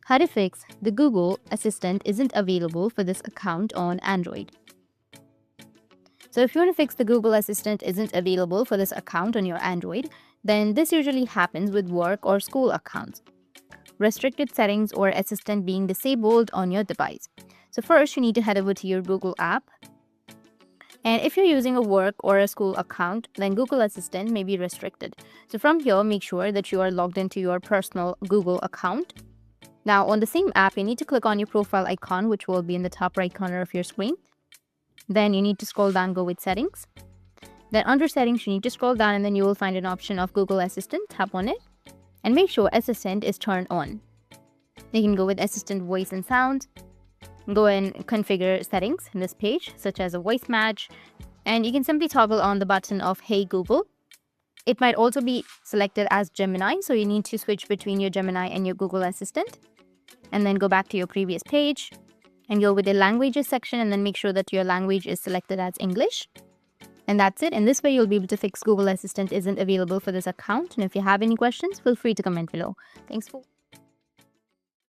How to fix the Google Assistant isn't available for this account on Android. So if you want to fix the Google Assistant isn't available for this account on your Android, then this usually happens with work or school accounts. Restricted settings or assistant being disabled on your device. So first, you need to head over to your Google app. And if you're using a work or a school account, then Google Assistant may be restricted. So from here, make sure that you are logged into your personal Google account. Now, on the same app, you need to click on your profile icon, which will be in the top right corner of your screen. Then you need to scroll down, go with settings. Then under settings, you need to scroll down and then you will find an option of Google Assistant. Tap on it and make sure Assistant is turned on. You can go with Assistant voice and sound. Go and configure settings in this page, such as a voice match. And you can simply toggle on the button of Hey Google. It might also be selected as Gemini, so you need to switch between your Gemini and your Google Assistant. And then go back to your previous page and go with the languages section and then make sure that your language is selected as English. And that's it. In this way, you'll be able to fix Google Assistant isn't available for this account. And if you have any questions, feel free to comment below. Thanks for